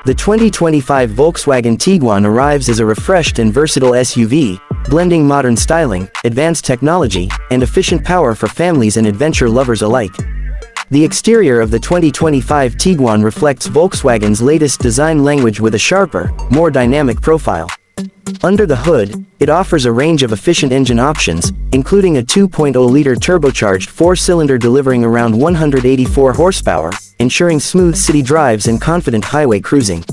The 2025 Volkswagen Tiguan arrives as a refreshed and versatile SUV, blending modern styling, advanced technology, and efficient power for families and adventure lovers alike. The exterior of the 2025 Tiguan reflects Volkswagen's latest design language with a sharper, more dynamic profile. Under the hood, it offers a range of efficient engine options, including a 2.0-liter turbocharged four-cylinder delivering around 184 horsepower, ensuring smooth city drives and confident highway cruising.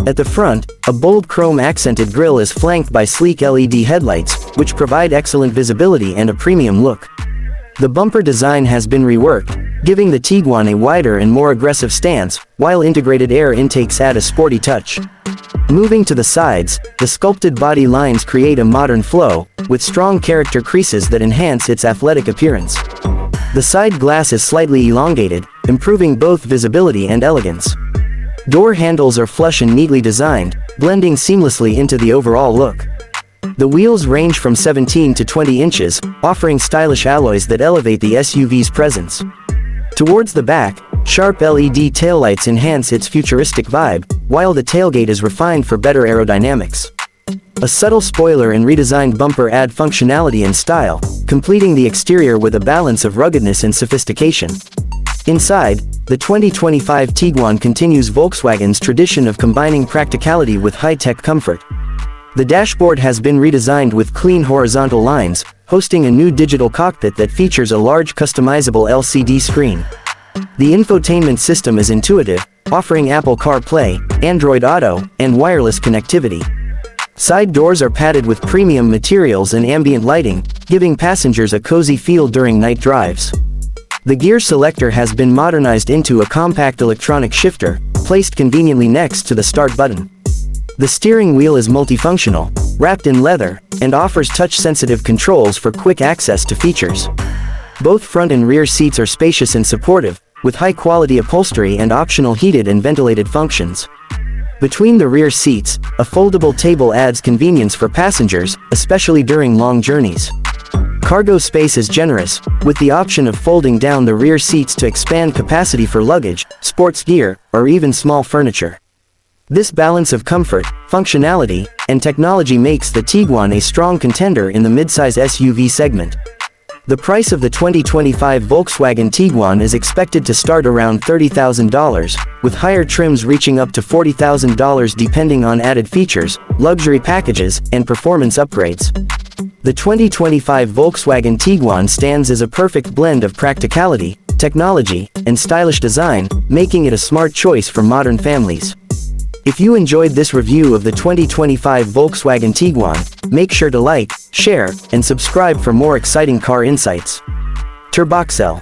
At the front, a bold chrome-accented grille is flanked by sleek LED headlights, which provide excellent visibility and a premium look. The bumper design has been reworked, giving the Tiguan a wider and more aggressive stance, while integrated air intakes add a sporty touch. Moving to the sides, the sculpted body lines create a modern flow, with strong character creases that enhance its athletic appearance. The side glass is slightly elongated, improving both visibility and elegance. Door handles are flush and neatly designed, blending seamlessly into the overall look. The wheels range from 17 to 20 inches, offering stylish alloys that elevate the SUV's presence. Towards the back, sharp LED taillights enhance its futuristic vibe, while the tailgate is refined for better aerodynamics. A subtle spoiler and redesigned bumper add functionality and style, completing the exterior with a balance of ruggedness and sophistication. Inside, the 2025 Tiguan continues Volkswagen's tradition of combining practicality with high-tech comfort. The dashboard has been redesigned with clean horizontal lines, hosting a new digital cockpit that features a large customizable LCD screen. The infotainment system is intuitive, offering Apple CarPlay, Android Auto, and wireless connectivity. Side doors are padded with premium materials and ambient lighting, giving passengers a cozy feel during night drives. The gear selector has been modernized into a compact electronic shifter, placed conveniently next to the start button. The steering wheel is multifunctional, wrapped in leather, and offers touch-sensitive controls for quick access to features. Both front and rear seats are spacious and supportive, with high-quality upholstery and optional heated and ventilated functions. Between the rear seats, a foldable table adds convenience for passengers, especially during long journeys. Cargo space is generous, with the option of folding down the rear seats to expand capacity for luggage, sports gear, or even small furniture. This balance of comfort, functionality, and technology makes the Tiguan a strong contender in the midsize SUV segment. The price of the 2025 Volkswagen Tiguan is expected to start around $30,000, with higher trims reaching up to $40,000 depending on added features, luxury packages, and performance upgrades. The 2025 Volkswagen Tiguan stands as a perfect blend of practicality, technology, and stylish design, making it a smart choice for modern families. If you enjoyed this review of the 2025 Volkswagen Tiguan, make sure to like, share, and subscribe for more exciting car insights. Turboxel.